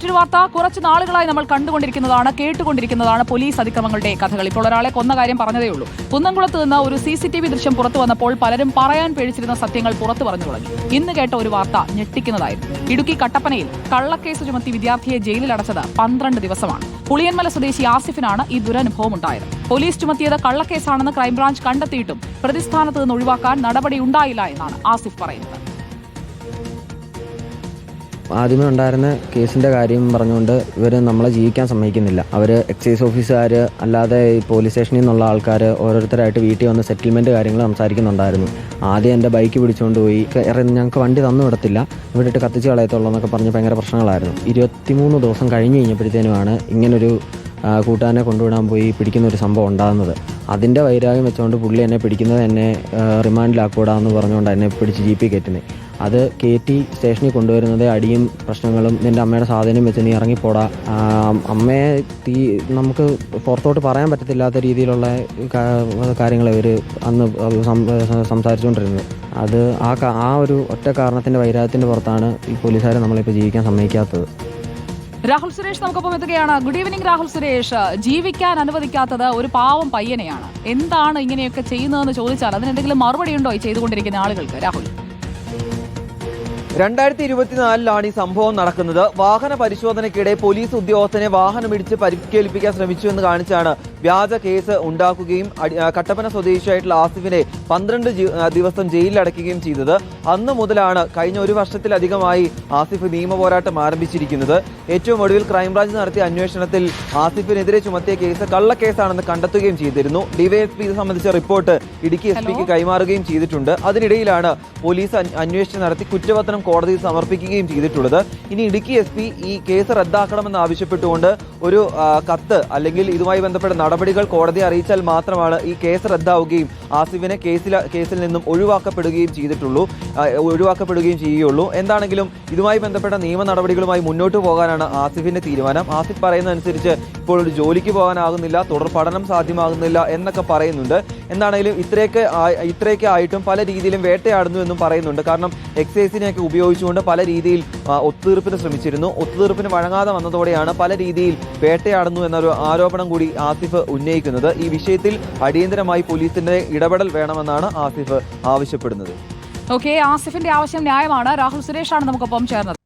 മറ്റൊരു വാർത്ത കുറച്ച് നാളുകളായി നമ്മൾ കണ്ടുകൊണ്ടിരിക്കുന്നതാണ്, കേട്ടുകൊണ്ടിരിക്കുന്നതാണ് പോലീസ് അതിക്രമങ്ങളുടെ കഥകൾ. ഇപ്പോൾ ഒരാളെ കൊന്ന കാര്യം പറഞ്ഞതേ ഉള്ളൂ. കുന്നംകുളത്ത് നിന്ന് ഒരു CCTV ദൃശ്യം പുറത്തു വന്നപ്പോൾ പലരും പറയാൻ പേടിച്ചിരുന്ന സത്യങ്ങൾ പുറത്തു പറഞ്ഞു തുടങ്ങി. ഇന്ന് കേട്ട ഒരു വാർത്ത ഞെട്ടിക്കുന്നതായിരുന്നു. ഇടുക്കി കട്ടപ്പനയിൽ കള്ളക്കേസ് ചുമത്തി വിദ്യാർത്ഥിയെ ജയിലിൽ അടച്ചത് 12 ദിവസമാണ്. പുളിയന്മല സ്വദേശി ആസിഫിനാണ് ഈ ദുരനുഭവം ഉണ്ടായത്. പോലീസ് ചുമത്തിയത് കള്ളക്കേസാണെന്ന് ക്രൈംബ്രാഞ്ച് കണ്ടെത്തിയിട്ടും പ്രതിസ്ഥാനത്ത് നിന്ന് ഒഴിവാക്കാൻ നടപടിയുണ്ടായില്ല എന്നാണ് ആസിഫ് പറയുന്നത്. ആദ്യമേ ഉണ്ടായിരുന്ന കേസിൻ്റെ കാര്യം പറഞ്ഞുകൊണ്ട് ഇവർ നമ്മളെ ജീവിക്കാൻ സമ്മതിക്കുന്നില്ല. അവർ എക്സൈസ് ഓഫീസുകാർ അല്ലാതെ ഈ പോലീസ് സ്റ്റേഷനിൽ നിന്നുള്ള ആൾക്കാർ ഓരോരുത്തരായിട്ട് വീട്ടിൽ വന്ന് സെറ്റിൽമെൻറ്റ് കാര്യങ്ങൾ സംസാരിക്കുന്നുണ്ടായിരുന്നു. ആദ്യം എൻ്റെ ബൈക്ക് പിടിച്ചുകൊണ്ട് പോയി ഞങ്ങൾക്ക് വണ്ടി തന്നു വിടത്തില്ല, ഇവിടെയിട്ട് കത്തിച്ച് കളയത്തുള്ളൂ എന്നൊക്കെ പറഞ്ഞ് ഭയങ്കര പ്രശ്നങ്ങളായിരുന്നു. 23 ദിവസം കഴിഞ്ഞ് കഴിഞ്ഞപ്പോഴത്തേനുമാണ് ഇങ്ങനൊരു കൂട്ടുകാരനെ കൊണ്ടുവിടാൻ പോയി പിടിക്കുന്ന ഒരു സംഭവം ഉണ്ടാകുന്നത്. അതിൻ്റെ വൈരാഗ്യം വെച്ചുകൊണ്ട് പുള്ളി എന്നെ പിടിക്കുന്നത് എന്നെ റിമാൻഡിലാക്കൂടാന്ന് പറഞ്ഞുകൊണ്ട് എന്നെ പിടിച്ച് ജീപ്പിൽ കയറ്റുന്നത്. അത് കയറ്റി സ്റ്റേഷനിൽ കൊണ്ടുവരുന്നത് അടിയും പ്രശ്നങ്ങളും, നിൻ്റെ അമ്മയുടെ സാധനം വെച്ച് നീ ഇറങ്ങിപ്പോടാ, അമ്മയെ നമുക്ക് പുറത്തോട്ട് പറയാൻ പറ്റത്തില്ലാത്ത രീതിയിലുള്ള കാര്യങ്ങൾ ഇവർ അന്ന് സംസാരിച്ചുകൊണ്ടിരുന്നത്. അത് ആ ഒരു ഒറ്റ കാരണത്തിൻ്റെ വൈരാഗ്യത്തിൻ്റെ പുറത്താണ് ഈ പോലീസുകാരെ നമ്മളിപ്പോൾ ജീവിക്കാൻ സമ്മതിക്കാത്തത്. രാഹുൽ സുരേഷ് നമുക്കൊപ്പം എത്തുകയാണ്. Good evening Rahul Suresh. ജീവിക്കാൻ അനുവദിക്കാത്തത് ഒരു പാവം പയ്യനെയാണ്. എന്താണ് ഇങ്ങനെയൊക്കെ ചെയ്യുന്നതെന്ന് ചോദിച്ചാൽ അതിനെന്തെങ്കിലും മറുപടി ഉണ്ടോ ഈ ചെയ്തുകൊണ്ടിരിക്കുന്ന ആളുകൾക്ക്? രാഹുൽ, 2024 ഈ സംഭവം നടക്കുന്നത്. വാഹന പരിശോധനയ്ക്കിടെ പോലീസ് ഉദ്യോഗസ്ഥനെ വാഹനമിടിച്ച് പരിക്കേൽപ്പിക്കാൻ ശ്രമിച്ചു എന്ന് കാണിച്ചാണ് വ്യാജ കേസ് ഉണ്ടാക്കുകയും കട്ടപ്പന സ്വദേശിയായിട്ടുള്ള ആസിഫിനെ 12 ദിവസം ജയിലിലടയ്ക്കുകയും ചെയ്തത്. അന്ന് മുതലാണ് കഴിഞ്ഞ ഒരു വർഷത്തിലധികമായി ആസിഫ് നിയമ പോരാട്ടം ആരംഭിച്ചിരിക്കുന്നത്. ഏറ്റവും ഒടുവിൽ ക്രൈംബ്രാഞ്ച് നടത്തിയ അന്വേഷണത്തിൽ ആസിഫിനെതിരെ ചുമത്തിയ കേസ് കള്ളക്കേസാണെന്ന് കണ്ടെത്തുകയും ചെയ്തിരുന്നു. ഡിവൈഎസ്പി ഇത് സംബന്ധിച്ച റിപ്പോർട്ട് ഇടുക്കി SP കൈമാറുകയും ചെയ്തിട്ടുണ്ട്. അതിനിടയിലാണ് പോലീസ് അന്വേഷണം നടത്തി കുറ്റപത്രം കോടതിയിൽ സമർപ്പിക്കുകയും ചെയ്തിട്ടുള്ളത്. ഇനി ഇടുക്കി SP ഈ കേസ് റദ്ദാക്കണമെന്ന് ആവശ്യപ്പെട്ടുകൊണ്ട് ഒരു കത്ത് അല്ലെങ്കിൽ ഇതുമായി ബന്ധപ്പെട്ട നടപടികൾ കോടതിയെ അറിയിച്ചാൽ മാത്രമാണ് ഈ കേസ് റദ്ദാവുകയും ആസിഫിനെ കേസിൽ നിന്നും ഒഴിവാക്കപ്പെടുകയും ചെയ്യുകയുള്ളൂ. എന്താണെങ്കിലും ഇതുമായി ബന്ധപ്പെട്ട നിയമ നടപടികളുമായി മുന്നോട്ട് പോകാനാണ് ആസിഫിന്റെ തീരുമാനം. ആസിഫ് പറയുന്നതനുസരിച്ച് ഇപ്പോൾ ഒരു ജോലിക്ക് പോകാനാകുന്നില്ല, തുടർ പഠനം സാധ്യമാകുന്നില്ല എന്നൊക്കെ പറയുന്നുണ്ട്. എന്താണെങ്കിലും ഇത്രയൊക്കെ ആയിട്ടും പല രീതിയിലും വേട്ടയാടുന്നു എന്നും പറയുന്നുണ്ട്. കാരണം എക്സൈസിനെയൊക്കെ ഉപയോഗിച്ചുകൊണ്ട് പല രീതിയിൽ ഒത്തുതീർപ്പിന് ശ്രമിച്ചിരുന്നു. ഒത്തുതീർപ്പിന് വഴങ്ങാതെ വന്നതോടെയാണ് പല രീതിയിൽ വേട്ടയാടുന്നു എന്നൊരു ആരോപണം കൂടി ആസിഫ് ഉന്നയിക്കുന്നത്. ഈ വിഷയത്തിൽ അടിയന്തരമായി പോലീസിന്റെ ഇടപെടൽ വേണമെന്നാണ് ആസിഫ് ആവശ്യപ്പെടുന്നത്. ആസിഫിന്റെ ആവശ്യം ന്യായമാണ്. രാഹുൽ സുരേഷാണ് നമുക്കൊപ്പം ചേർന്നത്.